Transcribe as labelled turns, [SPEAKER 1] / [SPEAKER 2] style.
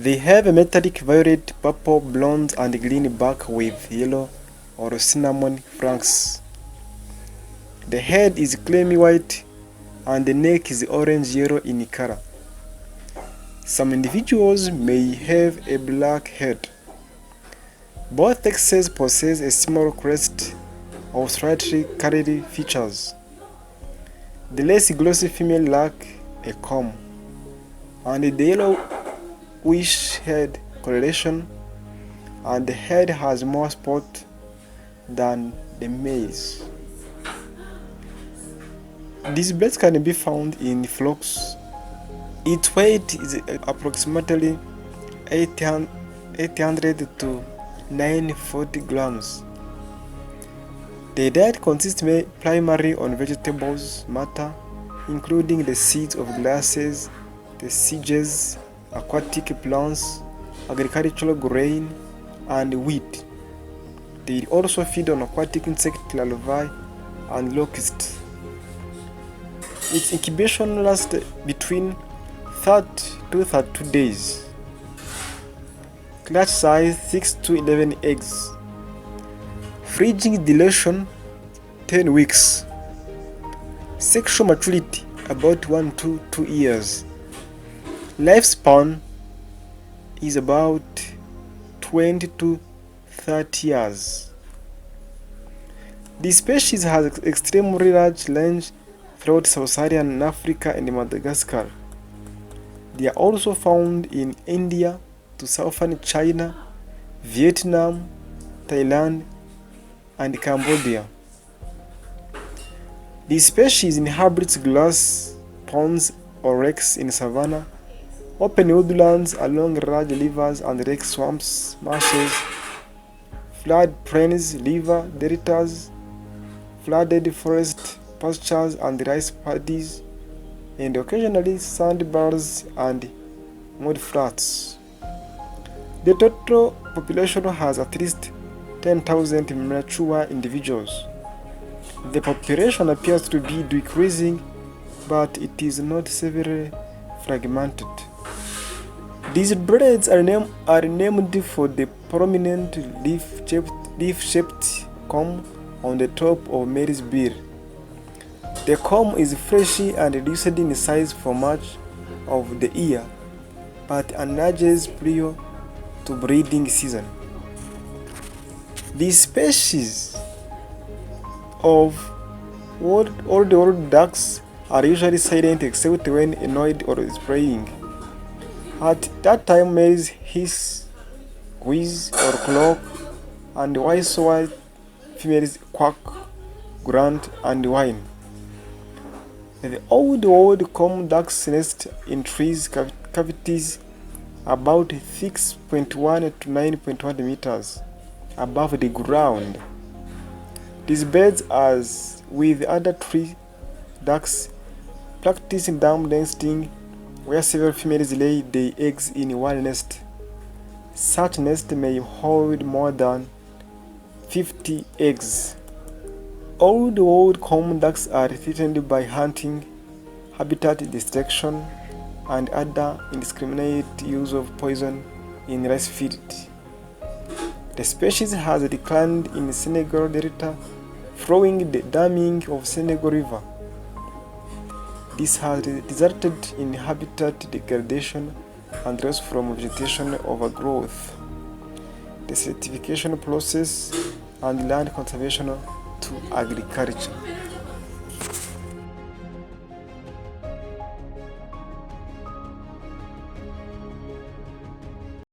[SPEAKER 1] They have a metallic violet, purple, blonde, and green back with yellow or cinnamon flanks. The head is creamy white and the neck is orange-yellow in color. Some individuals may have a black head. Both sexes possess a small crest of slightly curly features. The less glossy female lacks a comb, and the yellowish head coloration, and the head has more spots than the males. These birds can be found in flocks. Its weight is approximately 800 to 940 grams. The diet consists primarily on vegetables matter, including the seeds of grasses, the sedges, aquatic plants, agricultural grain, and wheat. They also feed on aquatic insect larvae and locusts. Its incubation lasts between 30 to 32 days. Clutch size 6 to 11 eggs. Foraging duration 10 weeks. Sexual maturity about 1 to 2 years. Lifespan is about 20 to 30 years. This species has extremely large range throughout sub-Saharan Africa and Madagascar. They are also found in India to southern China, Vietnam, Thailand, and Cambodia. This species inhabits grass, ponds, or lakes in savanna, open woodlands along large rivers and lake swamps, marshes, flood plains, river deltas, flooded forest pastures and rice paddies, and occasionally sandbars and mud flats. The total population has at least 10,000 mature individuals. The population appears to be decreasing, but it is not severely fragmented. These birds are named for the prominent leaf-shaped comb on the top of male's bill. The comb is fleshy and reduced in size for much of the year, but enlarges prior to breeding season. These species of old ducks are usually silent except when annoyed or spraying. At that time, males hiss, wheeze, or cluck, and white females quack, grunt, and whine. The old common ducks nest in trees cavities about 6.1 to 9.1 meters above the ground. These birds, as with other tree ducks, practice down nesting, where several females lay their eggs in one nest. Such nest may hold more than 50 eggs. Old common ducks are threatened by hunting, habitat destruction, and other indiscriminate use of poison in rice fields. The species has declined in Senegal Delta following the damming of Senegal River. This has resulted in habitat degradation and loss from vegetation overgrowth, desertification process, and land conservation to agriculture.